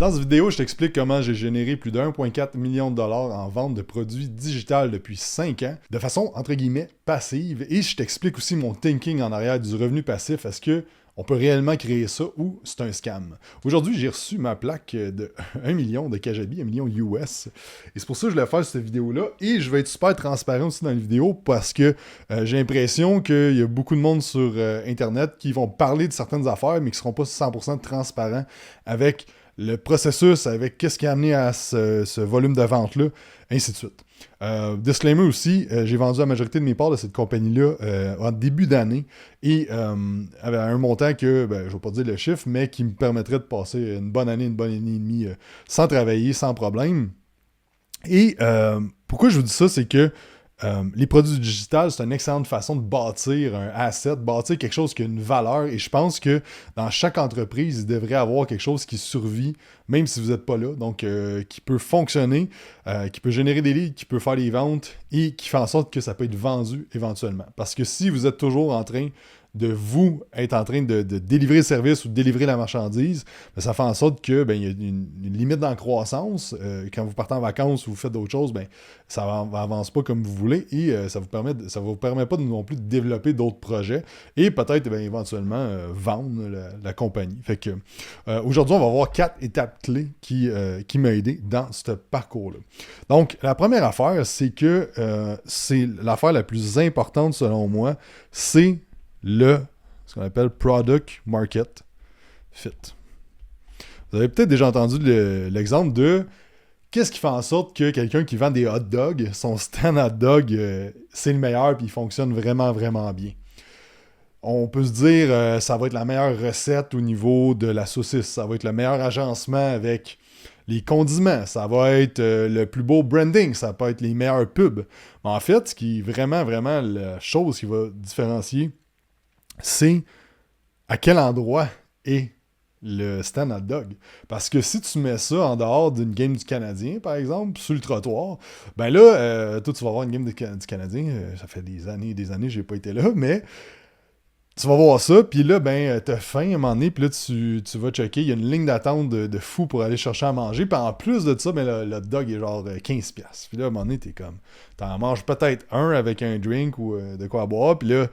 Dans cette vidéo, je t'explique comment j'ai généré plus de 1,4 million de dollars en vente de produits digitales depuis 5 ans, de façon, entre guillemets, passive, et je t'explique aussi mon thinking en arrière du revenu passif. Est-ce que on peut réellement créer ça ou c'est un scam? Aujourd'hui, j'ai reçu ma plaque de 1 million de Kajabi, 1 million US. Et c'est pour ça que je voulais faire cette vidéo-là. Et je vais être super transparent aussi dans la vidéo parce que j'ai l'impression qu'il y a beaucoup de monde sur Internet qui vont parler de certaines affaires, mais qui ne seront pas 100% transparents avec le processus, avec qu'est-ce qui a amené à ce volume de vente-là, ainsi de suite. Disclaimer aussi, j'ai vendu la majorité de mes parts de cette compagnie-là en début d'année et avec un montant que, je ne vais pas dire le chiffre, mais qui me permettrait de passer une bonne année et demie sans travailler, sans problème. Et pourquoi je vous dis ça, c'est que les produits digitales, c'est une excellente façon de bâtir un asset, bâtir quelque chose qui a une valeur. Et je pense que dans chaque entreprise, il devrait avoir quelque chose qui survit, même si vous n'êtes pas là. Donc, qui peut fonctionner, qui peut générer des leads, qui peut faire des ventes et qui fait en sorte que ça peut être vendu éventuellement. Parce que si vous êtes toujours en train de vous être en train de délivrer le service ou de délivrer la marchandise, ça fait en sorte que il y a une limite dans la croissance. Quand vous partez en vacances ou vous faites d'autres choses, ça avance pas comme vous voulez et ça vous permet pas non plus de développer d'autres projets et peut-être éventuellement vendre la compagnie. Fait que aujourd'hui, on va voir 4 étapes clés qui m'ont aidé dans ce parcours-là. Donc, la première affaire, c'est que c'est l'affaire la plus importante selon moi, c'est ce qu'on appelle Product Market Fit. Vous avez peut-être déjà entendu l'exemple de qu'est-ce qui fait en sorte que quelqu'un qui vend des hot dogs, son stand hot dog, c'est le meilleur puis il fonctionne vraiment, vraiment bien. On peut se dire ça va être la meilleure recette au niveau de la saucisse, ça va être le meilleur agencement avec les condiments, ça va être le plus beau branding, ça peut être les meilleurs pubs. Mais en fait, ce qui est vraiment, vraiment la chose qui va différencier, c'est à quel endroit est le stand hot dog. Parce que si tu mets ça en dehors d'une game du Canadien, par exemple, sur le trottoir, toi, tu vas voir une game du Canadien, ça fait des années, j'ai pas été là, mais tu vas voir ça, puis là, t'as faim à un moment donné, puis là, tu vas checker, il y a une ligne d'attente de fou pour aller chercher à manger, puis en plus de ça, le hot dog est genre 15$. Puis là, à un moment donné, t'en manges peut-être un avec un drink ou de quoi boire, puis là,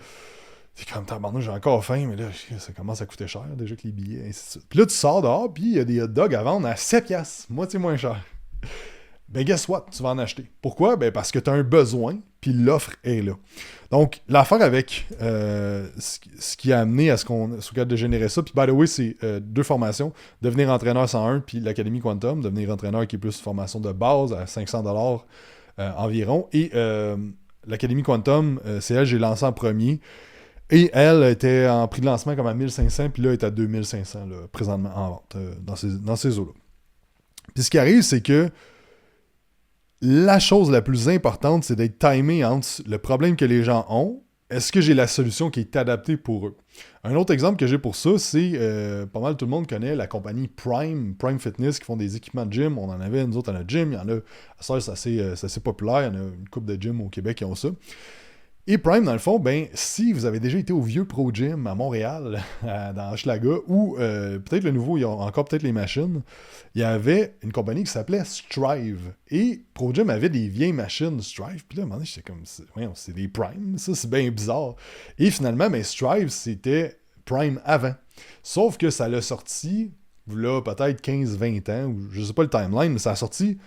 c'est comme, tabarnak, j'ai encore faim, mais là, ça commence à coûter cher, déjà que les billets, ainsi de suite. Puis là, tu sors dehors, puis il y a des hot dogs à vendre à 7$, moitié moins cher. Guess what? Tu vas en acheter. Pourquoi? Parce que tu as un besoin, puis l'offre est là. Donc, l'affaire avec ce qui a amené à ce qu'on soit capable de générer ça, puis by the way, c'est 2 formations, devenir entraîneur 101, puis l'Académie Quantum, devenir entraîneur qui est plus formation de base à 500$ environ. Et l'Académie Quantum, c'est elle, j'ai lancé en premier. Et elle était en prix de lancement comme à 1500, puis là, elle est à 2500 là, présentement en vente dans ces eaux-là. Puis ce qui arrive, c'est que la chose la plus importante, c'est d'être timé entre le problème que les gens ont, est-ce que j'ai la solution qui est adaptée pour eux. Un autre exemple que j'ai pour ça, c'est pas mal tout le monde connaît la compagnie Prime Fitness qui font des équipements de gym. On en avait, nous autres, à notre gym. Il y en a, ça c'est assez populaire. Il y en a une couple de gyms au Québec qui ont ça. Et Prime, dans le fond, si vous avez déjà été au vieux Pro Gym à Montréal, dans Hochelaga, ou peut-être le nouveau, il y a encore peut-être les machines, il y avait une compagnie qui s'appelait Strive. Et Pro Gym avait des vieilles machines Strive. Puis là, à un moment donné, j'étais comme, c'est des Prime, ça, c'est bien bizarre. Et finalement, Strive, c'était Prime avant. Sauf que ça l'a sorti, là, peut-être 15-20 ans, ou je sais pas le timeline, mais ça a sorti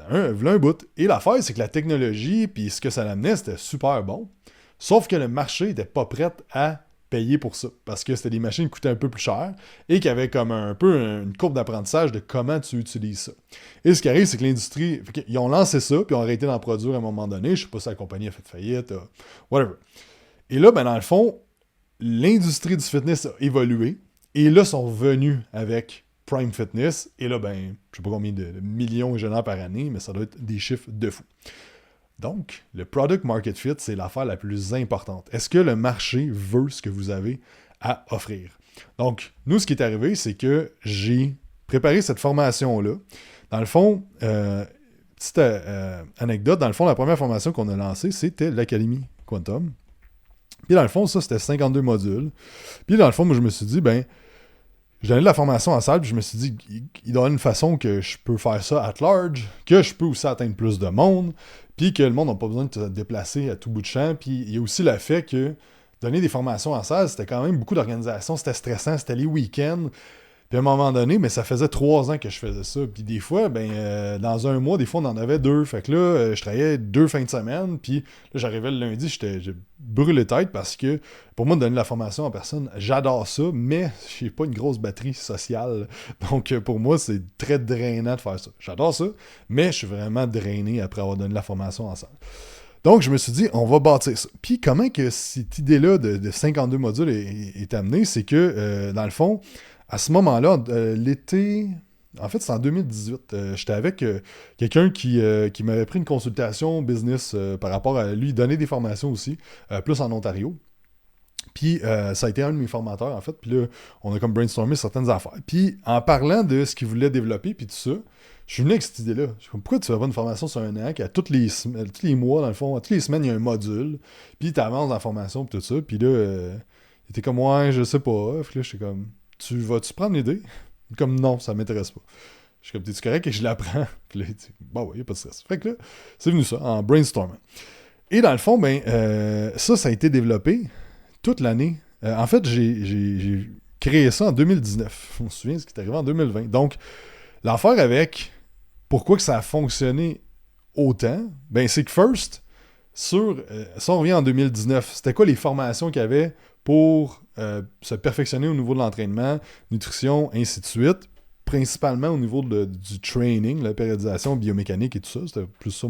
un bout. Et l'affaire, c'est que la technologie, puis ce que ça l'amenait, c'était super bon. Sauf que le marché n'était pas prêt à payer pour ça. Parce que c'était des machines qui coûtaient un peu plus cher et qui avaient comme un peu une courbe d'apprentissage de comment tu utilises ça. Et ce qui arrive, c'est que l'industrie, ils ont lancé ça, puis ont arrêté d'en produire à un moment donné. Je sais pas si la compagnie a fait faillite, whatever. Et là, dans le fond, l'industrie du fitness a évolué. Et là, sont revenus avec Prime Fitness, et là, je sais pas combien de millions ils génèrent par année, mais ça doit être des chiffres de fou. Donc, le Product Market Fit, c'est l'affaire la plus importante. Est-ce que le marché veut ce que vous avez à offrir? Donc, nous, ce qui est arrivé, c'est que j'ai préparé cette formation-là. Dans le fond, petite anecdote, dans le fond, la première formation qu'on a lancée, c'était l'Académie Quantum. Puis dans le fond, ça, c'était 52 modules. Puis dans le fond, moi, je me suis dit, je donnais de la formation en salle, puis je me suis dit, il doit y avoir une façon que je peux faire ça at large, que je peux aussi atteindre plus de monde, puis que le monde n'a pas besoin de se déplacer à tout bout de champ. Puis il y a aussi le fait que donner des formations en salle, c'était quand même beaucoup d'organisation, c'était stressant, c'était les week-ends. Puis à un moment donné, mais ça faisait 3 ans que je faisais ça. Puis des fois, dans un mois, des fois, on en avait 2. Fait que là, je travaillais 2 fins de semaine. Puis là, j'arrivais le lundi, j'ai brûlé tête parce que pour moi, donner de la formation en personne, j'adore ça, mais j'ai pas une grosse batterie sociale. Donc pour moi, c'est très drainant de faire ça. J'adore ça, mais je suis vraiment drainé après avoir donné de la formation en salle. Donc, je me suis dit, on va bâtir ça. Puis, comment que cette idée-là de 52 modules est amenée, c'est que, dans le fond, à ce moment-là, l'été... En fait, c'est en 2018. J'étais avec quelqu'un qui m'avait pris une consultation business par rapport à lui donner des formations aussi, plus en Ontario. Puis, ça a été un de mes formateurs, en fait. Puis là, on a comme brainstormé certaines affaires. Puis, en parlant de ce qu'il voulait développer, puis tout ça, je suis venu avec cette idée-là. Je suis comme, pourquoi tu fais pas une formation sur un an, qu'à tous les mois, dans le fond, toutes les semaines, il y a un module, puis tu avances dans la formation, puis tout ça. Puis là, il était comme, ouais, je sais pas. Puis là, j'étais comme, vas-tu prendre l'idée? Comme, non, ça m'intéresse pas. Je suis comme, t'es-tu correct que je l'apprends? Puis là, il dit, bah ouais, y a pas de stress. Fait que là, c'est venu ça, en brainstorming. Et dans le fond, ça a été développé toute l'année. En fait, j'ai créé ça en 2019. On se souvient ce qui est arrivé en 2020. Donc, l'affaire avec pourquoi que ça a fonctionné autant, c'est que first, si on revient en 2019, c'était quoi les formations qu'il y avait pour se perfectionner au niveau de l'entraînement, nutrition, ainsi de suite, principalement au niveau du training, la périodisation biomécanique et tout ça, c'était plus ça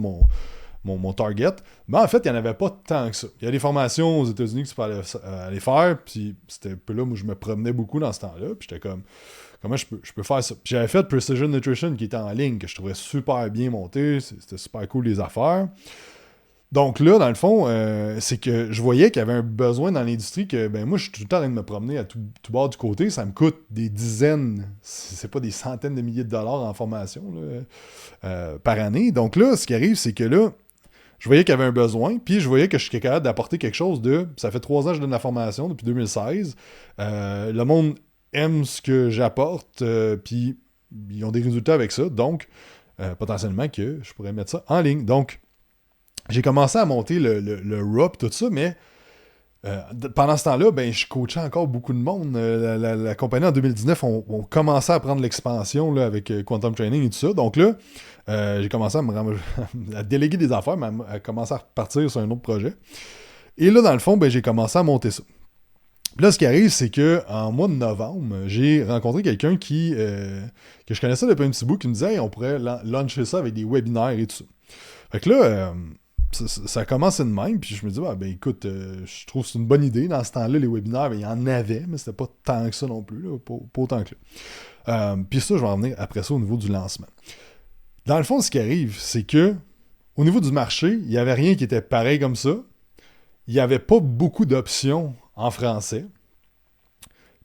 mon target. Mais en fait, il n'y en avait pas tant que ça. Il y a des formations aux États-Unis que tu peux aller faire, puis c'était un peu là où je me promenais beaucoup dans ce temps-là, puis j'étais comme, comment je peux faire ça? Puis j'avais fait Precision Nutrition qui était en ligne, que je trouvais super bien monté, c'était super cool les affaires. Donc là, dans le fond, c'est que je voyais qu'il y avait un besoin dans l'industrie que, moi, je suis tout le temps en train de me promener à tout bord du côté, ça me coûte des dizaines, c'est pas des centaines de milliers de dollars en formation là, par année. Donc là, ce qui arrive, c'est que là, je voyais qu'il y avait un besoin, puis je voyais que je suis capable d'apporter quelque chose ça fait 3 ans que je donne la formation, depuis 2016. Le monde aime ce que j'apporte, puis ils ont des résultats avec ça, donc potentiellement que je pourrais mettre ça en ligne. Donc, j'ai commencé à monter le RUP, tout ça, mais pendant ce temps-là, je coachais encore beaucoup de monde. La compagnie, en 2019, on commençait à prendre l'expansion là, avec Quantum Training et tout ça. Donc là, j'ai commencé à déléguer des affaires, mais à commencer à repartir sur un autre projet. Et là, dans le fond, j'ai commencé à monter ça. Puis là, ce qui arrive, c'est qu'en mois de novembre, j'ai rencontré quelqu'un que je connaissais depuis un petit bout qui me disait hey, on pourrait lancer ça avec des webinaires et tout ça. Fait que là, ça a commencé de même, puis je me dis, écoute, je trouve que c'est une bonne idée. Dans ce temps-là, les webinaires, il y en avait, mais c'était pas tant que ça non plus, là, pas autant que là. Puis ça, je vais en revenir après ça au niveau du lancement. Dans le fond, ce qui arrive, c'est que au niveau du marché, il n'y avait rien qui était pareil comme ça. Il n'y avait pas beaucoup d'options en français.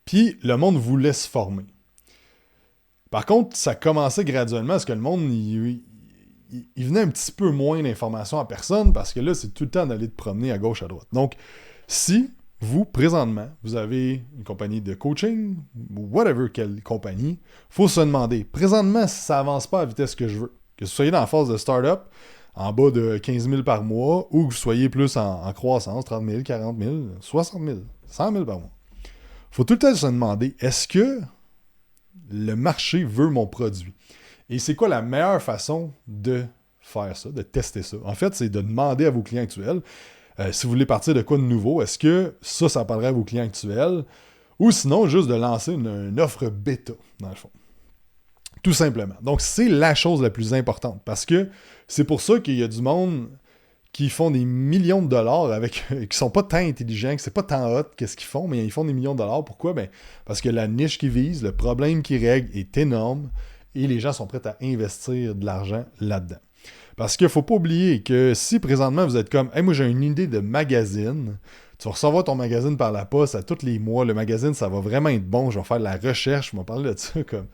Puis le monde voulait se former. Par contre, ça commençait graduellement parce que le monde, il venait un petit peu moins d'informations à personne parce que là, c'est tout le temps d'aller te promener à gauche, à droite. Donc, si vous, présentement, vous avez une compagnie de coaching, ou whatever quelle compagnie, il faut se demander, présentement, si ça avance pas à la vitesse que je veux, que vous soyez dans la phase de start-up, en bas de 15 000 par mois, ou que vous soyez plus en croissance, 30 000, 40 000, 60 000, 100 000 par mois, il faut tout le temps se demander, est-ce que le marché veut mon produit? Et c'est quoi la meilleure façon de faire ça, de tester ça? En fait, c'est de demander à vos clients actuels, si vous voulez partir de quoi de nouveau, est-ce que ça parlerait à vos clients actuels? Ou sinon, juste de lancer une offre bêta, dans le fond. Tout simplement. Donc, c'est la chose la plus importante. Parce que c'est pour ça qu'il y a du monde qui font des millions de dollars qui sont pas tant intelligents, que c'est pas tant hot qu'est-ce qu'ils font, mais ils font des millions de dollars. Pourquoi? Parce que la niche qu'ils visent, le problème qu'ils règlent est énorme et les gens sont prêts à investir de l'argent là-dedans. Parce qu'il ne faut pas oublier que si présentement vous êtes comme « Hey, moi j'ai une idée de magazine », tu vas recevoir ton magazine par la poste à tous les mois, le magazine ça va vraiment être bon, je vais faire de la recherche, je vais parler de ça comme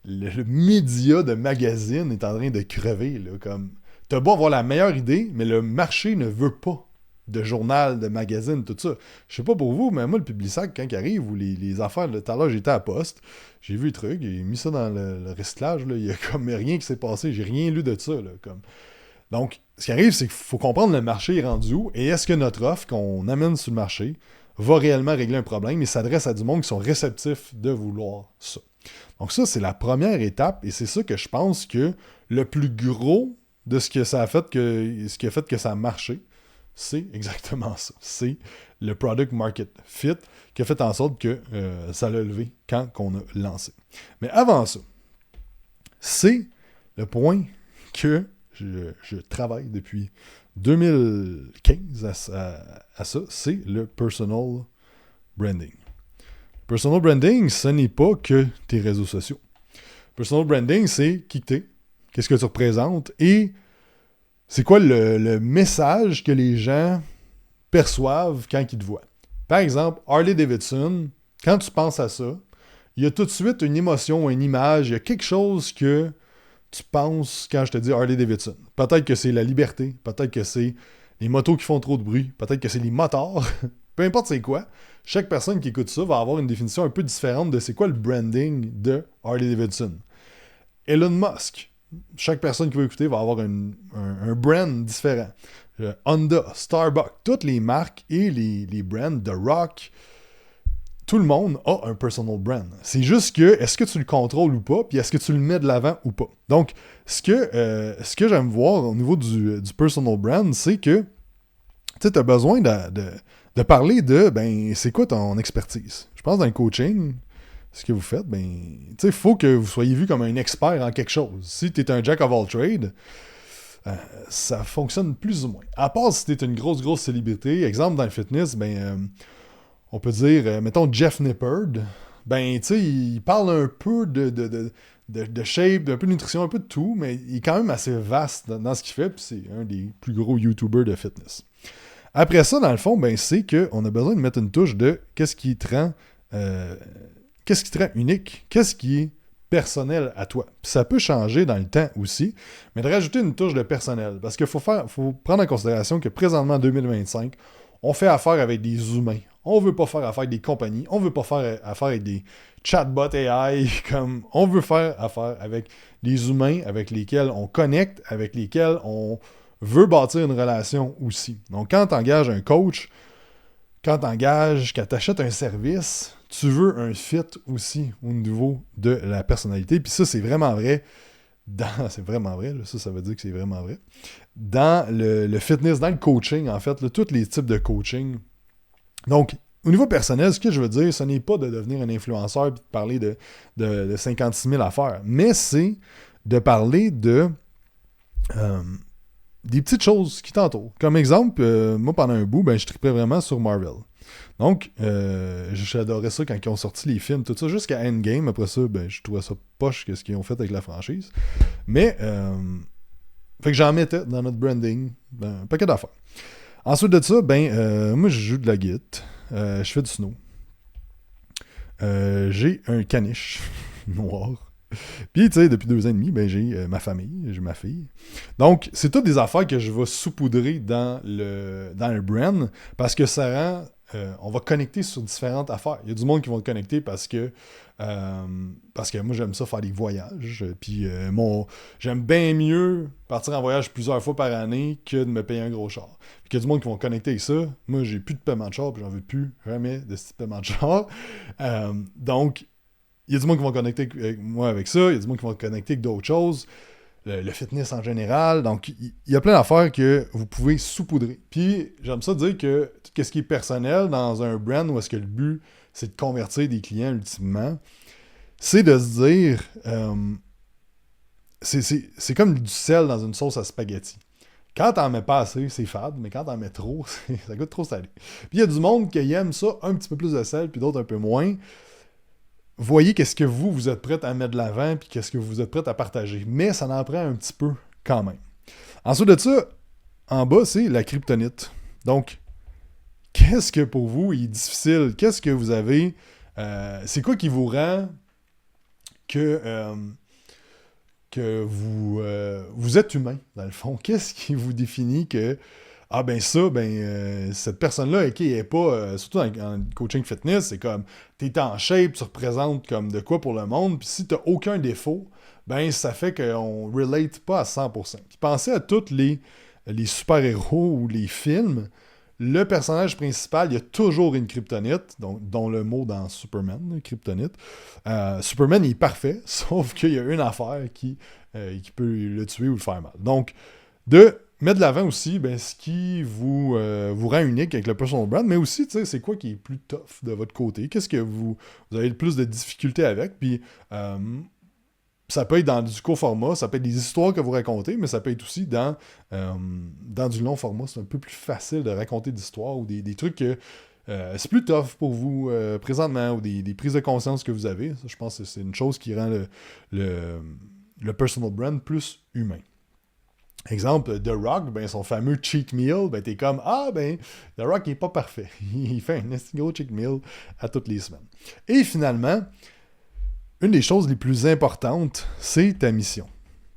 le média de magazine est en train de crever, là, comme t'as beau avoir la meilleure idée, mais le marché ne veut pas de journal, de magazine, tout ça. Je sais pas pour vous, mais moi, le Publisac, quand il arrive, ou les affaires, tout à l'heure, j'étais à Poste, j'ai vu le truc, j'ai mis ça dans le recyclage, là, il y a comme rien qui s'est passé, j'ai rien lu de ça, là, comme... Donc, ce qui arrive, c'est qu'il faut comprendre le marché est rendu où, et est-ce que notre offre qu'on amène sur le marché va réellement régler un problème et s'adresse à du monde qui sont réceptifs de vouloir ça. Donc ça, c'est la première étape, et c'est ça que je pense que le plus gros de ce que ça a fait ce qui a fait que ça a marché, c'est exactement ça. C'est le product market fit qui a fait en sorte que ça l'a levé quand on a lancé. Mais avant ça, c'est le point que je travaille depuis 2015 à ça, c'est le personal branding. Personal branding, ce n'est pas que tes réseaux sociaux. Personal branding, c'est qui t'es, qu'est-ce que tu représentes et c'est quoi le message que les gens perçoivent quand ils te voient. Par exemple, Harley-Davidson, quand tu penses à ça, il y a tout de suite une émotion, une image, il y a quelque chose que tu penses quand je te dis Harley-Davidson. Peut-être que c'est la liberté, peut-être que c'est les motos qui font trop de bruit, peut-être que c'est les motards, peu importe c'est quoi. Chaque personne qui écoute ça va avoir une définition un peu différente de c'est quoi le branding de Harley-Davidson. Elon Musk, chaque personne qui va écouter va avoir un brand différent. Honda, Starbucks, toutes les marques et les brands de rock, tout le monde a un personal brand. C'est juste que, est-ce que tu le contrôles ou pas, puis est-ce que tu le mets de l'avant ou pas. Donc, ce que j'aime voir au niveau du personal brand, c'est que tu as besoin de parler de, ben, c'est quoi ton expertise? Je pense dans le coaching, ce que vous faites, ben, tu sais, il faut que vous soyez vu comme un expert en quelque chose. Si tu es un jack of all trades, ça fonctionne plus ou moins. À part si tu es une grosse célébrité, exemple dans le fitness, ben, on peut dire, mettons Jeff Nippard, ben, tu sais, il parle un peu de shape, un peu de nutrition, un peu de tout, mais il est quand même assez vaste dans ce qu'il fait, puis c'est un des plus gros YouTubers de fitness. Après ça, dans le fond, ben, c'est qu'on a besoin de mettre une touche de qu'est-ce qui te rend unique, qu'est-ce qui est personnel à toi. Puis ça peut changer dans le temps aussi, mais de rajouter une touche de personnel, parce qu'il faut prendre en considération que présentement, en 2025, on fait affaire avec des humains. On veut pas faire affaire avec des compagnies, on veut pas faire affaire avec des chatbots AI, comme on veut faire affaire avec des humains avec lesquels on connecte, avec lesquels on veut bâtir une relation aussi. Donc, quand tu engages un coach, quand tu achètes un service, tu veux un fit aussi au niveau de la personnalité. Puis ça, c'est vraiment vrai. C'est vraiment vrai, là, ça veut dire que c'est vraiment vrai. Dans le fitness, dans le coaching, en fait, là, tous les types de coaching. Donc, au niveau personnel, ce que je veux dire, ce n'est pas de devenir un influenceur et de parler de 56 000 affaires, mais c'est de parler de des petites choses qui t'entourent. Comme exemple, moi, pendant un bout, ben, je tripais vraiment sur Marvel. Donc, j'adorais ça quand ils ont sorti les films, tout ça, jusqu'à Endgame. Après ça, ben, je trouvais ça poche ce qu'ils ont fait avec la franchise. Mais, fait que j'en mettais dans notre branding, ben, un paquet d'affaires. Ensuite de ça, ben, moi, je joue de la guitare, je fais du snow. J'ai un caniche noir. Puis, tu sais, depuis 2 ans et demi, ben, j'ai ma famille, j'ai ma fille. Donc, c'est toutes des affaires que je vais saupoudrer dans le brand parce que ça rend... on va connecter sur différentes affaires. Il y a du monde qui vont te connecter parce que moi, j'aime ça faire des voyages. Puis, j'aime bien mieux partir en voyage plusieurs fois par année que de me payer un gros char. Puis, il y a du monde qui vont connecter avec ça. Moi, j'ai plus de paiement de char, puis j'en veux plus jamais de ce paiement de char. Donc, il y a du monde qui vont connecter avec moi avec ça, il y a du monde qui vont connecter avec d'autres choses, le fitness en général. Donc, il y a plein d'affaires que vous pouvez saupoudrer. Puis, j'aime ça dire que tout ce qui est personnel dans un brand où est-ce que le but, c'est de convertir des clients ultimement, c'est de se dire, c'est comme du sel dans une sauce à spaghetti. Quand t'en mets pas assez, c'est fade, mais quand t'en mets trop, ça goûte trop salé. Puis, il y a du monde qui aime ça, un petit peu plus de sel, puis d'autres un peu moins. Voyez qu'est-ce que vous êtes prêt à mettre de l'avant puis qu'est-ce que vous êtes prêt à partager. Mais ça en prend un petit peu quand même. Ensuite de ça, en bas, c'est la kryptonite. Donc, qu'est-ce que pour vous est difficile? Qu'est-ce que vous avez? C'est quoi qui vous rend que vous êtes humain, dans le fond? Qu'est-ce qui vous définit que Ah ben ça, cette personne-là, ok, elle est pas, surtout en coaching fitness, c'est comme, t'es en shape, tu représentes comme de quoi pour le monde, puis si t'as aucun défaut, ben ça fait qu'on relate pas à 100%. Puis pensez à tous les super-héros ou les films, le personnage principal, il y a toujours une kryptonite, dont le mot dans Superman, kryptonite. Superman, il est parfait, sauf qu'il y a une affaire qui peut le tuer ou le faire mal. Donc, de mettre de l'avant aussi ce qui vous rend unique avec le personal brand, mais aussi, tu sais, c'est quoi qui est plus tough de votre côté? Qu'est-ce que vous avez le plus de difficultés avec? Puis, ça peut être dans du court format, ça peut être des histoires que vous racontez, mais ça peut être aussi dans du long format. C'est un peu plus facile de raconter des histoires ou des trucs que c'est plus tough pour vous présentement ou des prises de conscience que vous avez. Ça, je pense que c'est une chose qui rend le personal brand plus humain. Exemple, The Rock, son fameux cheat meal, t'es comme, The Rock n'est pas parfait. Il fait un gros cheat meal à toutes les semaines. Et finalement, une des choses les plus importantes, c'est ta mission.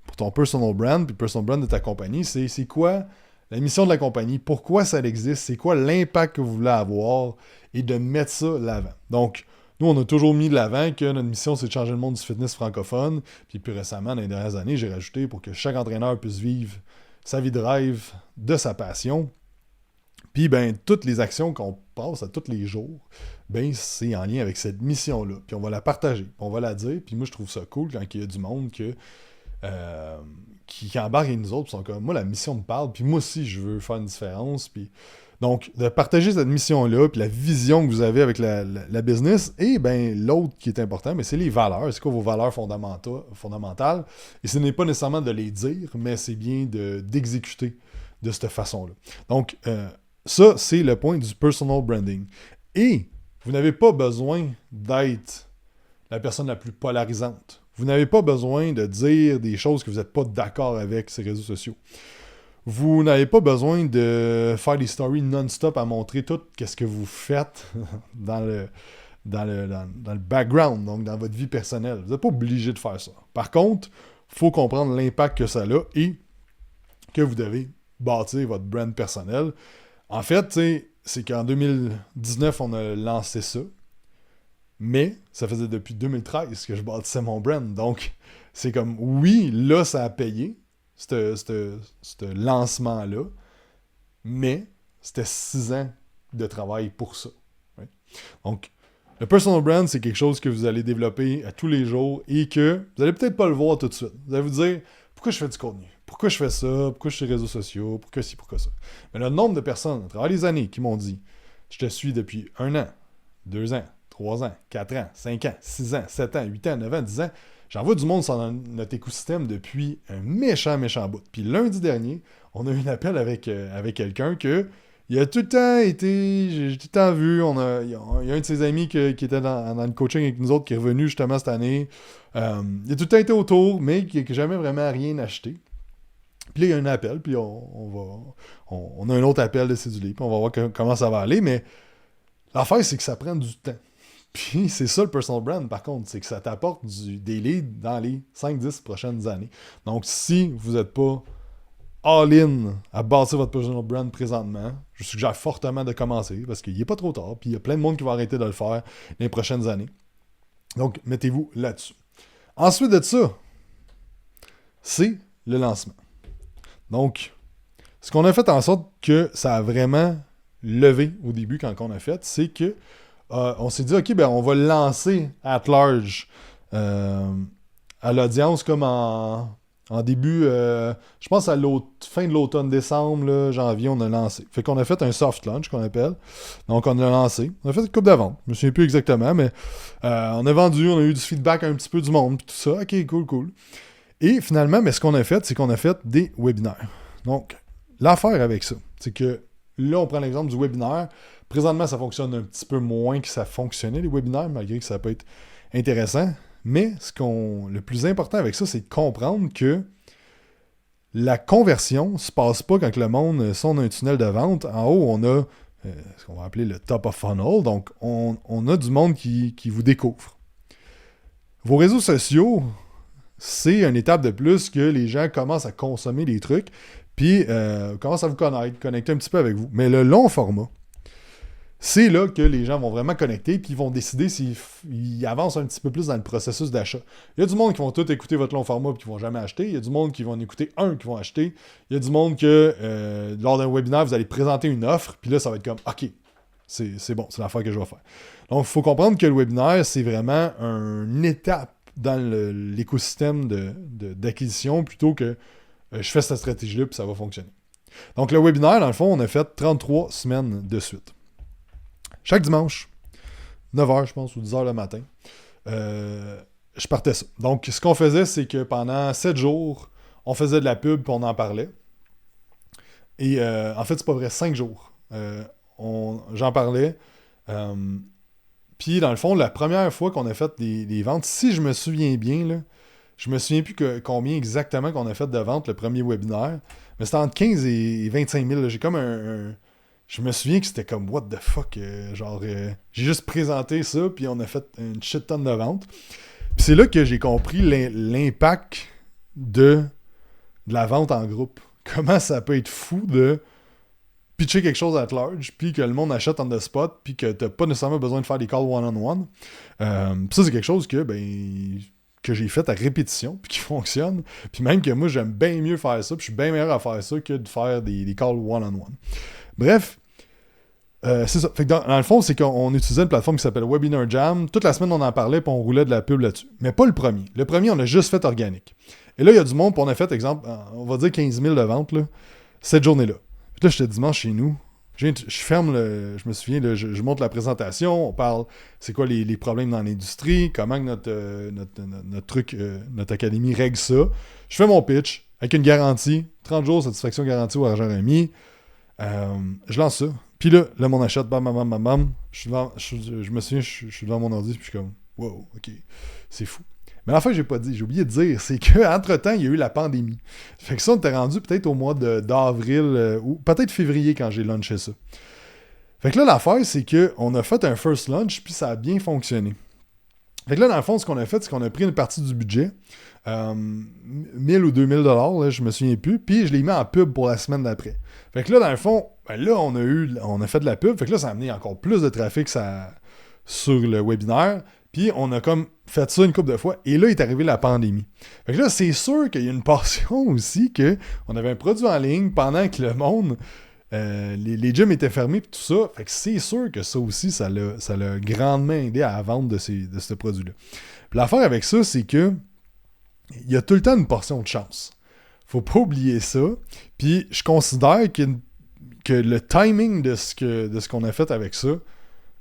Pour ton personal brand, puis personal brand de ta compagnie, c'est quoi la mission de la compagnie, pourquoi ça existe, c'est quoi l'impact que vous voulez avoir, et de mettre ça l'avant. Donc, nous, on a toujours mis de l'avant que notre mission, c'est de changer le monde du fitness francophone. Puis plus récemment, dans les dernières années, j'ai rajouté pour que chaque entraîneur puisse vivre sa vie de rêve de sa passion. Puis, toutes les actions qu'on passe à tous les jours, c'est en lien avec cette mission-là. Puis on va la partager, on va la dire. Puis moi, je trouve ça cool quand il y a du monde qui embarque avec nous autres. Puis sont comme, moi, la mission me parle. Puis moi aussi, je veux faire une différence. Puis donc, de partager cette mission-là, puis la vision que vous avez avec la business, et l'autre qui est important, c'est les valeurs. C'est quoi vos valeurs fondamentales? Et ce n'est pas nécessairement de les dire, mais c'est bien d'exécuter de cette façon-là. Donc, ça, c'est le point du personal branding. Et vous n'avez pas besoin d'être la personne la plus polarisante. Vous n'avez pas besoin de dire des choses que vous n'êtes pas d'accord avec ces réseaux sociaux. Vous n'avez pas besoin de faire des stories non-stop à montrer tout ce que vous faites dans le background, donc dans votre vie personnelle. Vous n'êtes pas obligé de faire ça. Par contre, il faut comprendre l'impact que ça a et que vous devez bâtir votre brand personnel. En fait, c'est qu'en 2019, on a lancé ça, mais ça faisait depuis 2013 que je bâtissais mon brand. Donc, c'est comme, oui, là, ça a payé, ce lancement-là, mais c'était 6 ans de travail pour ça. Ouais. Donc, le personal brand, c'est quelque chose que vous allez développer à tous les jours et que vous allez peut-être pas le voir tout de suite. Vous allez vous dire, pourquoi je fais du contenu? Pourquoi je fais ça? Pourquoi je suis sur les réseaux sociaux? Pourquoi ci, pourquoi ça? Mais le nombre de personnes à travers les années qui m'ont dit, je te suis depuis 1 an, 2 ans, 3 ans, 4 ans, 5 ans, 6 ans, 7 ans, 8 ans, 9 ans, 10 ans, j'en vois du monde sur notre écosystème depuis un méchant bout. Puis lundi dernier, on a eu un appel avec quelqu'un que il a tout le temps été, j'ai tout le temps vu, il y a un de ses amis qui était dans le coaching avec nous autres qui est revenu justement cette année. Il a tout le temps été autour, mais qui n'a jamais vraiment rien acheté. Puis là, il y a un appel, puis on a un autre appel de cédulé, puis on va voir comment ça va aller, mais l'affaire, c'est que ça prend du temps. Puis c'est ça le personal brand, par contre, c'est que ça t'apporte des leads dans les 5-10 prochaines années. Donc, si vous n'êtes pas all-in à bâtir votre personal brand présentement, je suggère fortement de commencer, parce qu'il n'est pas trop tard, puis il y a plein de monde qui va arrêter de le faire les prochaines années. Donc, mettez-vous là-dessus. Ensuite de ça, c'est le lancement. Donc, ce qu'on a fait en sorte que ça a vraiment levé au début quand on a fait, c'est que on s'est dit, OK, on va le lancer at large à l'audience comme en début, je pense à fin de l'automne, décembre, là, janvier, on a lancé. Fait qu'on a fait un soft launch qu'on appelle. Donc, on a lancé. On a fait une coupe de vente. Je me souviens plus exactement, mais on a vendu, on a eu du feedback un petit peu du monde, puis tout ça. OK, cool. Et finalement, ce qu'on a fait, c'est qu'on a fait des webinaires. Donc, l'affaire avec ça, c'est que là, on prend l'exemple du webinaire. Présentement, ça fonctionne un petit peu moins que ça fonctionnait, les webinaires, malgré que ça peut être intéressant. Mais le plus important avec ça, c'est de comprendre que la conversion ne se passe pas quand le monde sonne un tunnel de vente. En haut, on a ce qu'on va appeler le top of funnel. Donc, on a du monde qui vous découvre. Vos réseaux sociaux, c'est une étape de plus que les gens commencent à consommer des trucs. puis commence à vous connecter un petit peu avec vous. Mais le long format, c'est là que les gens vont vraiment connecter, puis ils vont décider s'ils avancent un petit peu plus dans le processus d'achat. Il y a du monde qui vont tout écouter votre long format puis qui vont jamais acheter. Il y a du monde qui vont en écouter un qui vont acheter. Il y a du monde que, lors d'un webinaire, vous allez présenter une offre, puis là, ça va être comme, OK, c'est bon, c'est l'affaire que je vais faire. Donc, il faut comprendre que le webinaire, c'est vraiment une étape dans l'écosystème d'acquisition plutôt que je fais cette stratégie-là, puis ça va fonctionner. Donc, le webinaire, dans le fond, on a fait 33 semaines de suite. Chaque dimanche, 9h, je pense, ou 10h le matin, je partais ça. Donc, ce qu'on faisait, c'est que pendant 7 jours, on faisait de la pub puis on en parlait. Et en fait, c'est pas vrai, 5 jours. J'en parlais. Puis, dans le fond, la première fois qu'on a fait des ventes, si je me souviens bien, là, je me souviens plus combien exactement qu'on a fait de ventes le premier webinaire, mais c'était entre 15 et 25 000. Là. J'ai comme je me souviens que c'était comme what the fuck, j'ai juste présenté ça, puis on a fait une shit tonne de ventes. Puis c'est là que j'ai compris l'impact de la vente en groupe. Comment ça peut être fou de pitcher quelque chose at large, puis que le monde achète on the spot, puis que t'as pas nécessairement besoin de faire des calls one-on-one. Ça, c'est quelque chose que j'ai fait à répétition, puis qui fonctionne. Puis même que moi, j'aime bien mieux faire ça, puis je suis bien meilleur à faire ça que de faire des calls one-on-one. Bref, c'est ça. Fait que dans le fond, c'est qu'on utilisait une plateforme qui s'appelle Webinar Jam. Toute la semaine, on en parlait, puis on roulait de la pub là-dessus. Mais pas le premier. Le premier, on a juste fait organique. Et là, il y a du monde, puis on a fait, exemple, on va dire 15 000 de ventes, là, cette journée-là. Puis là, j'étais dimanche chez nous. Je ferme je me souviens, je monte la présentation, on parle, c'est quoi les problèmes dans l'industrie, comment notre truc, notre académie règle ça. Je fais mon pitch avec une garantie, 30 jours, satisfaction garantie ou argent remis. Je lance ça. Puis là, le monde achète, bam, bam, bam, bam, bam. Je me souviens, je suis devant mon ordi, puis je suis comme, wow, ok, c'est fou. Mais l'affaire que j'ai oublié de dire, c'est qu'entre-temps, il y a eu la pandémie. Fait que ça, on était rendu peut-être au mois d'avril, ou peut-être février quand j'ai launché ça. Fait que là, l'affaire, c'est qu'on a fait un first launch, puis ça a bien fonctionné. Fait que là, dans le fond, ce qu'on a fait, c'est qu'on a pris une partie du budget, 1000 ou 2000 $, là, je me souviens plus, puis je l'ai mis en pub pour la semaine d'après. Fait que là, dans le fond, là, on a fait de la pub, fait que là, ça a amené encore plus de trafic sur le webinaire, puis on a comme fait ça une couple de fois, et là, est arrivée la pandémie. Fait que là, c'est sûr qu'il y a une portion aussi qu'on avait un produit en ligne pendant que le monde, les gyms étaient fermés, puis tout ça. Fait que c'est sûr que ça aussi, ça l'a grandement aidé à la vente de ce produit-là. Puis l'affaire avec ça, c'est que il y a tout le temps une portion de chance. Faut pas oublier ça. Puis je considère que le timing de ce qu'on a fait avec ça,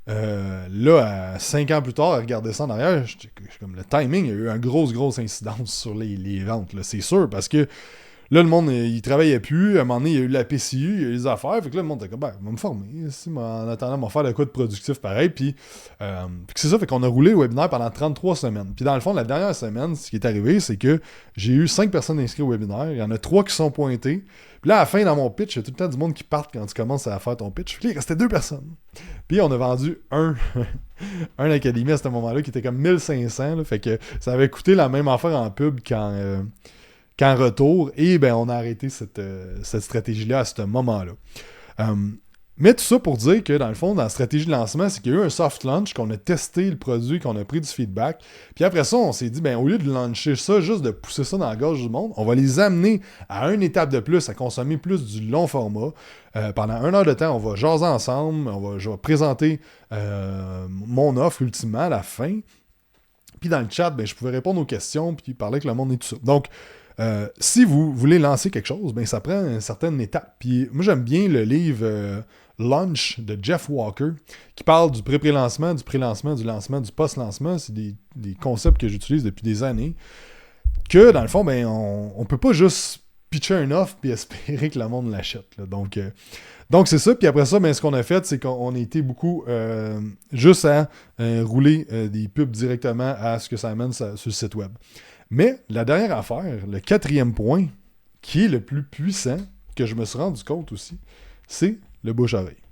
là, à 5 ans plus tard, à regarder ça en arrière, comme le timing a eu une grosse incidence sur les ventes. Là, c'est sûr, parce que là, le monde, il travaillait plus. À un moment donné, il y a eu la PCU, il y a eu les affaires. Fait que là, le monde était comme, ben, on va me former. En attendant, on va faire de quoi de productif pareil. Puis c'est ça, fait qu'on a roulé le webinaire pendant 33 semaines. Puis dans le fond, la dernière semaine, ce qui est arrivé, c'est que j'ai eu 5 personnes inscrites au webinaire. Il y en a 3 qui sont pointées. Puis là, à la fin, dans mon pitch, il y a tout le temps du monde qui part quand tu commences à faire ton pitch. Puis là, il restait 2 personnes. Puis on a vendu un académie à ce moment-là qui était comme 1500. Là, fait que ça avait coûté la même affaire en pub qu'en retour, et ben on a arrêté cette stratégie-là à ce moment-là. Mais tout ça pour dire que, dans le fond, dans la stratégie de lancement, c'est qu'il y a eu un soft launch, qu'on a testé le produit, qu'on a pris du feedback, puis après ça, on s'est dit, ben au lieu de lancer ça, juste de pousser ça dans la gorge du monde, on va les amener à une étape de plus, à consommer plus du long format. Pendant 1 heure de temps, on va jaser ensemble, je vais présenter mon offre, ultimement, à la fin. Puis dans le chat, ben, je pouvais répondre aux questions, puis parler avec le monde et tout ça. Donc, si vous voulez lancer quelque chose, ben ça prend une certaine étape. Puis moi, j'aime bien le livre Launch de Jeff Walker, qui parle du pré-lancement, du pré-lancement, du lancement, du post-lancement. C'est des concepts que j'utilise depuis des années. Que, dans le fond, ben on peut pas juste pitcher un offre puis espérer que le monde l'achète. Là. Donc c'est ça. Puis après ça, ben, ce qu'on a fait, c'est qu'on a été beaucoup juste à rouler des pubs directement à ce que ça amène sur le site web. Mais la dernière affaire, le 4e point, qui est le plus puissant, que je me suis rendu compte aussi, c'est le bouche-oreille.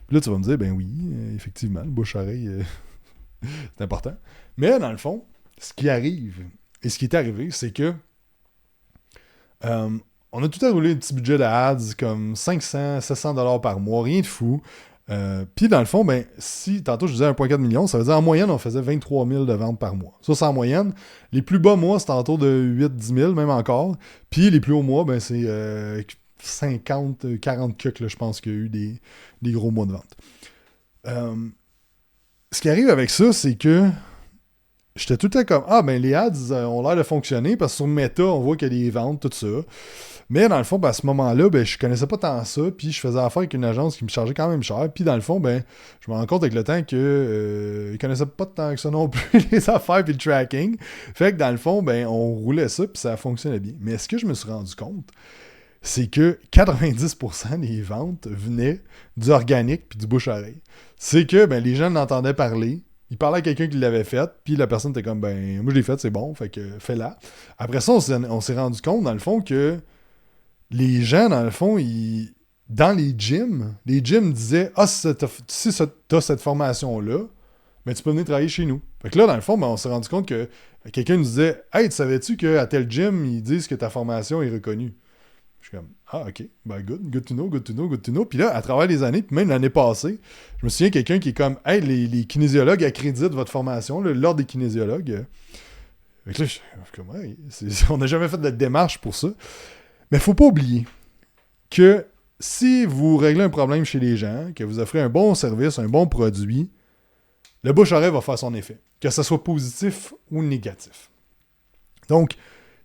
Puis là, tu vas me dire, ben oui, effectivement, le bouche-oreille, c'est important. Mais dans le fond, ce qui arrive, et ce qui est arrivé, c'est que on a tout à rouler un petit budget de ads, comme 500, 700 $ par mois, rien de fou. Puis dans le fond, ben, si tantôt je disais 1,4 million, ça veut dire en moyenne, on faisait 23 000 de ventes par mois. Ça, c'est en moyenne. Les plus bas mois, c'est autour de 8-10 000, même encore. Puis les plus hauts mois, ben, c'est 50, 40 cucs, là, je pense qu'il y a eu des gros mois de vente. Ce qui arrive avec ça, c'est que j'étais tout le temps comme, ah, ben les ads ont l'air de fonctionner parce que sur Meta, on voit qu'il y a des ventes, tout ça. Mais dans le fond, ben, à ce moment-là, ben, je connaissais pas tant ça, puis je faisais affaire avec une agence qui me chargeait quand même cher. Puis dans le fond, ben, je me rends compte avec le temps que ils connaissaient pas tant que ça non plus, les affaires puis le tracking. Fait que dans le fond, ben, on roulait ça, puis ça fonctionnait bien. Mais ce que je me suis rendu compte, c'est que 90% des ventes venaient du organique puis du bouche-oreille. C'est que ben, les gens en entendaient parler, ils parlaient à quelqu'un qui l'avait fait, puis la personne était comme, ben, moi je l'ai fait, c'est bon, fait que fais-la. Après ça, on s'est rendu compte, dans le fond, que les gens, dans le fond, dans les gyms disaient, ah, si t'as cette formation-là, ben, tu peux venir travailler chez nous. Fait que là, dans le fond, ben, on s'est rendu compte que quelqu'un nous disait, hey, tu savais-tu qu'à tel gym, ils disent que ta formation est reconnue? Je suis comme, ah, ok, ben good to know, good to know, good to know. Puis là, à travers les années, puis même l'année passée, je me souviens quelqu'un qui est comme, hey, les kinésiologues accréditent votre formation, l'ordre des kinésiologues. Fait que là, je suis comme, hey, on n'a jamais fait de démarche pour ça. Mais faut pas oublier que si vous réglez un problème chez les gens, que vous offrez un bon service, un bon produit, le bouche-oreille va faire son effet, que ce soit positif ou négatif. Donc,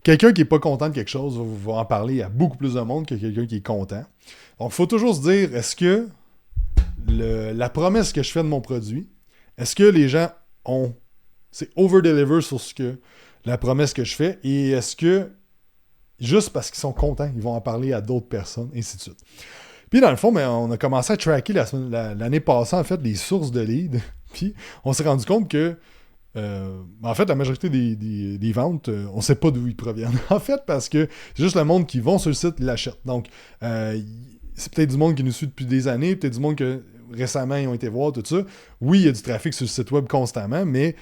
quelqu'un qui n'est pas content de quelque chose va en parler à beaucoup plus de monde que quelqu'un qui est content. Donc, il faut toujours se dire, est-ce que la promesse que je fais de mon produit, est-ce que les gens c'est over-deliver sur la promesse que je fais, et est-ce que, juste parce qu'ils sont contents, ils vont en parler à d'autres personnes, et ainsi de suite. Puis, dans le fond, ben, on a commencé à tracker l'année passée, en fait, les sources de leads, puis on s'est rendu compte que en fait, la majorité des ventes, on ne sait pas d'où ils proviennent. En fait, parce que c'est juste le monde qui vont sur le site, ils l'achètent. Donc, c'est peut-être du monde qui nous suit depuis des années, peut-être du monde que récemment ils ont été voir, tout ça. Oui, il y a du trafic sur le site web constamment, mais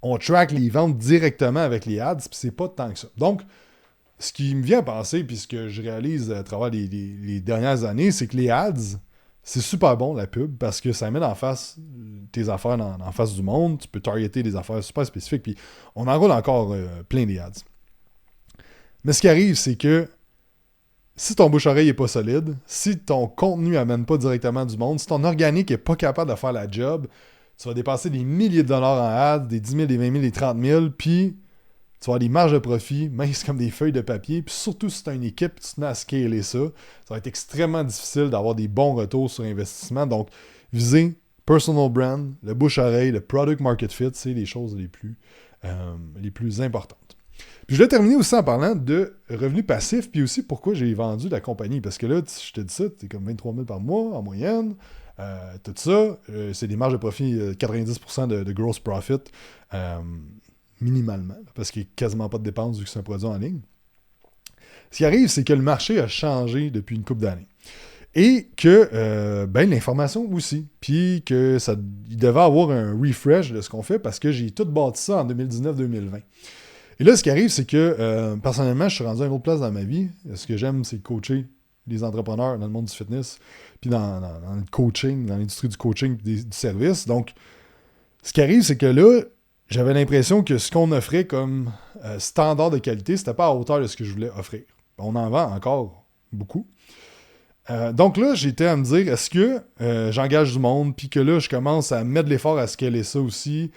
on track les ventes directement avec les ads, puis c'est pas tant que ça. Donc, ce qui me vient à penser, puis ce que je réalise à travers les dernières années, c'est que les ads, c'est super bon, la pub, parce que ça met en face tes affaires en face du monde. Tu peux targeter des affaires super spécifiques, puis on enroule encore plein des ads. Mais ce qui arrive, c'est que si ton bouche-oreille n'est pas solide, si ton contenu n'amène pas directement du monde, si ton organique n'est pas capable de faire la job, tu vas dépasser des milliers de dollars en ads, des 10 000, des 20 000, des 30 000, puis tu vas avoir des marges de profit minces comme des feuilles de papier. Puis surtout si tu as une équipe et tu te mets à scaler ça, ça va être extrêmement difficile d'avoir des bons retours sur investissement. Donc, viser personal brand, le bouche-oreille, le product market fit, c'est les choses les plus importantes. Puis je vais terminer aussi en parlant de revenus passifs, puis aussi pourquoi j'ai vendu la compagnie. Parce que là, je te dis ça, tu es comme 23 000 par mois en moyenne. Tout ça, c'est des marges de profit, 90% de gross profit. Minimalement, parce qu'il n'y a quasiment pas de dépenses vu que c'est un produit en ligne. Ce qui arrive, c'est que le marché a changé depuis une couple d'années. Et que l'information aussi. Puis que il devait avoir un refresh de ce qu'on fait parce que j'ai tout bâti ça en 2019-2020. Et là, ce qui arrive, c'est que personnellement, je suis rendu à une autre place dans ma vie. Ce que j'aime, c'est coacher les entrepreneurs dans le monde du fitness, puis dans le coaching, dans l'industrie du coaching et du service. Donc, ce qui arrive, c'est que là, j'avais l'impression que ce qu'on offrait comme standard de qualité, c'était pas à hauteur de ce que je voulais offrir. On en vend encore beaucoup. Donc là, j'étais à me dire, est-ce que j'engage du monde, puis que là, je commence à mettre de l'effort à scaler ça aussi.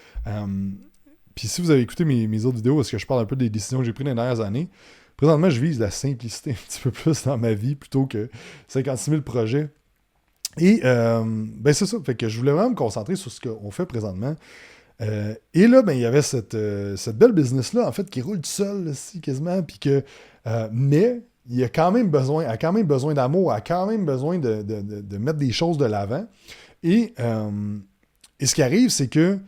Puis si vous avez écouté mes autres vidéos, parce que je parle un peu des décisions que j'ai prises dans les dernières années, présentement, je vise la simplicité un petit peu plus dans ma vie, plutôt que 56 000 projets. Et c'est ça, fait que je voulais vraiment me concentrer sur ce qu'on fait présentement. Et là, il y avait cette belle business-là, en fait, qui roule tout seul, aussi, quasiment, puis que... mais il a quand même besoin d'amour, a quand même besoin de mettre des choses de l'avant. Et ce qui arrive, c'est que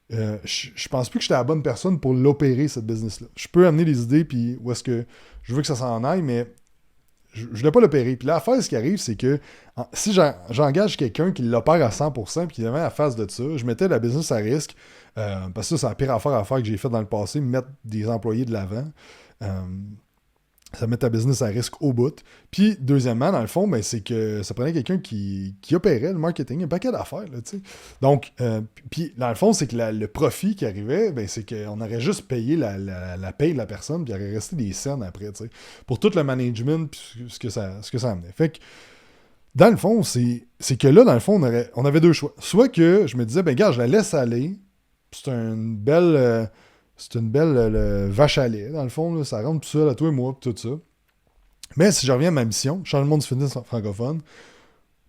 je pense plus que j'étais la bonne personne pour l'opérer, cette business-là. Je peux amener des idées, puis où est-ce que je veux que ça s'en aille, mais je ne voulais pas l'opérer. Puis l'affaire, ce qui arrive, c'est que si j'engage quelqu'un qui l'opère à 100% puis qui devient à la face de ça, je mettais la business à risque, parce que ça, c'est la pire affaire que j'ai faite dans le passé, mettre des employés de l'avant. Ça met ta business à risque au bout. Puis, deuxièmement, dans le fond, ben, c'est que ça prenait quelqu'un qui opérait le marketing, un paquet d'affaires, là, tu sais. Donc, puis, dans le fond, c'est que le profit qui arrivait, ben, c'est qu'on aurait juste payé la paye de la personne, puis il aurait resté des scènes après, tu sais, pour tout le management, puis ce que ça amenait. Fait que, dans le fond, c'est que là, dans le fond, on avait deux choix. Soit que je me disais, ben, gars, je la laisse aller, c'est une belle... vache à lait, dans le fond. Là, ça rentre tout seul à toi et moi, tout ça. Mais si je reviens à ma mission, changer le monde du fitness francophone,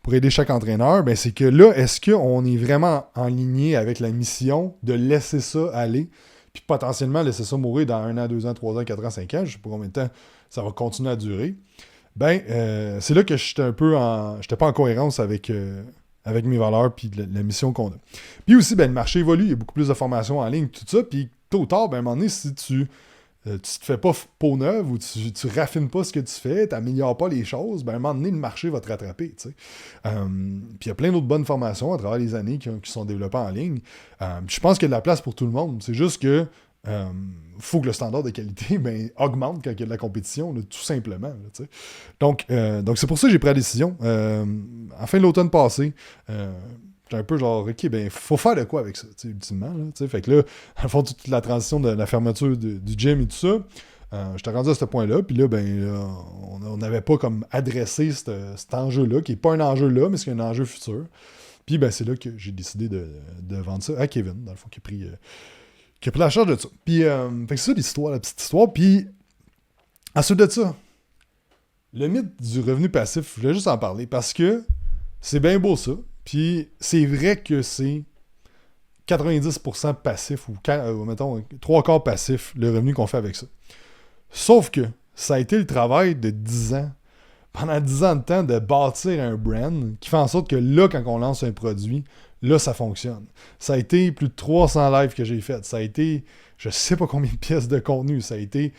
pour aider chaque entraîneur, ben c'est que là, est-ce qu'on est vraiment en ligne avec la mission de laisser ça aller, puis potentiellement laisser ça mourir dans 1 an, 2 ans, 3 ans, 4 ans, 5 ans, je sais pas combien de temps ça va continuer à durer. Ben, c'est là que j'étais j'étais pas en cohérence avec mes valeurs puis la mission qu'on a. Puis aussi, ben, le marché évolue, il y a beaucoup plus de formations en ligne, tout ça, puis tôt ou tard, ben, à un moment donné, si tu te fais pas peau neuve ou tu raffines pas ce que tu fais, tu n'améliores pas les choses, ben, à un moment donné, le marché va te rattraper. Puis il y a plein d'autres bonnes formations à travers les années qui sont développées en ligne. Je pense qu'il y a de la place pour tout le monde. C'est juste que faut que le standard de qualité augmente quand il y a de la compétition, là, tout simplement. Là, donc, c'est pour ça que j'ai pris la décision. En fin de l'automne passé, j'étais un peu genre, OK, ben, faut faire de quoi avec ça, ultimement. Là, fait que là, à fond, toute la transition de la fermeture du gym et tout ça, j'étais rendu à ce point-là, puis là, ben, on n'avait pas comme adressé cet enjeu-là, qui n'est pas un enjeu là, mais c'est un enjeu futur. Puis, ben, c'est là que j'ai décidé de vendre ça à Kevin, dans le fond, qui a pris la charge de ça. Puis, fait que c'est ça l'histoire, la petite histoire. Puis, ensuite de ça, le mythe du revenu passif, je voulais juste en parler parce que c'est bien beau ça. Puis, c'est vrai que c'est 90% passif ou, mettons, 3/4 passif, le revenu qu'on fait avec ça. Sauf que ça a été le travail de 10 ans. Pendant 10 ans de temps, de bâtir un brand qui fait en sorte que là, quand on lance un produit, là, ça fonctionne. Ça a été plus de 300 lives que j'ai fait. Ça a été, je sais pas combien de pièces de contenu. Ça a été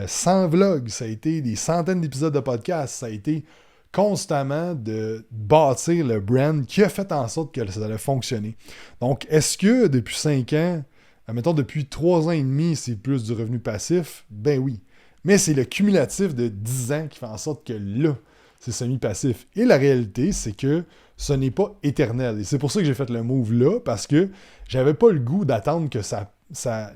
100 vlogs. Ça a été des centaines d'épisodes de podcasts. Ça a été constamment de bâtir le brand qui a fait en sorte que ça allait fonctionner. Donc, est-ce que depuis 5 ans, admettons depuis 3 ans et demi, c'est plus du revenu passif? Ben oui. Mais c'est le cumulatif de 10 ans qui fait en sorte que là, c'est semi-passif. Et la réalité, c'est que ce n'est pas éternel. Et c'est pour ça que j'ai fait le move là, parce que j'avais pas le goût d'attendre que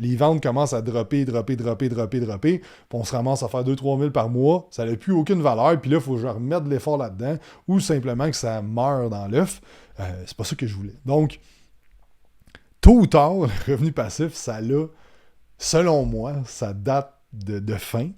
les ventes commencent à dropper, puis on se ramasse à faire 2-3 000 par mois, ça n'a plus aucune valeur, puis là, il faut que je remette de l'effort là-dedans, ou simplement que ça meurt dans l'œuf. C'est pas ça que je voulais. Donc, tôt ou tard, le revenu passif, ça l'a, selon moi, ça date de fin.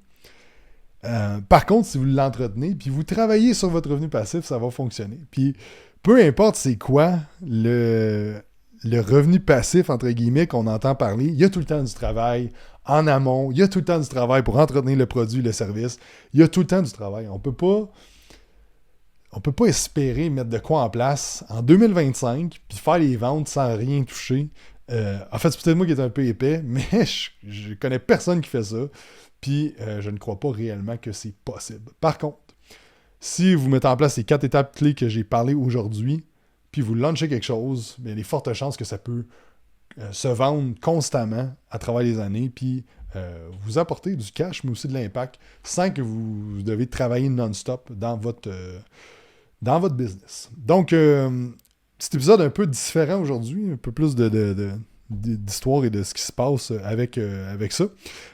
Par contre, si vous l'entretenez, puis vous travaillez sur votre revenu passif, ça va fonctionner. Puis, peu importe c'est quoi le revenu passif, entre guillemets, qu'on entend parler, il y a tout le temps du travail en amont, il y a tout le temps du travail pour entretenir le produit, le service, il y a tout le temps du travail. On peut pas espérer mettre de quoi en place en 2025, puis faire les ventes sans rien toucher. En fait, c'est peut-être moi qui est un peu épais, mais je connais personne qui fait ça, puis je ne crois pas réellement que c'est possible. Par contre, si vous mettez en place les 4 étapes clés que j'ai parlé aujourd'hui, puis vous lanchez quelque chose, bien, il y a de fortes chances que ça peut se vendre constamment à travers les années, puis vous apporter du cash, mais aussi de l'impact, sans que vous devez travailler non-stop dans votre business. Donc, petit épisode un peu différent aujourd'hui, un peu plus d'histoire et de ce qui se passe avec ça.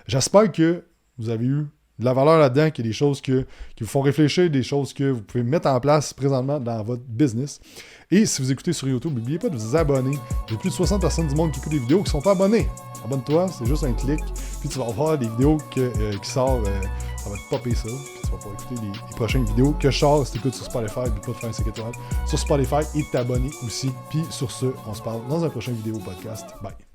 J'espère que vous avez eu de la valeur là-dedans, qu'il y a des choses qui vous font réfléchir, des choses que vous pouvez mettre en place présentement dans votre business. Et si vous écoutez sur YouTube, n'oubliez pas de vous abonner. Il y a plus de 60 personnes du monde qui écoutent des vidéos qui ne sont pas abonnés. Abonne-toi, c'est juste un clic, puis tu vas voir des vidéos qui sortent, ça va te popper ça, puis tu vas pouvoir écouter les prochaines vidéos que je sors si tu écoutes sur Spotify, n'oublie pas de faire un 5 étoiles sur Spotify et de t'abonner aussi. Puis sur ce, on se parle dans un prochain vidéo podcast. Bye!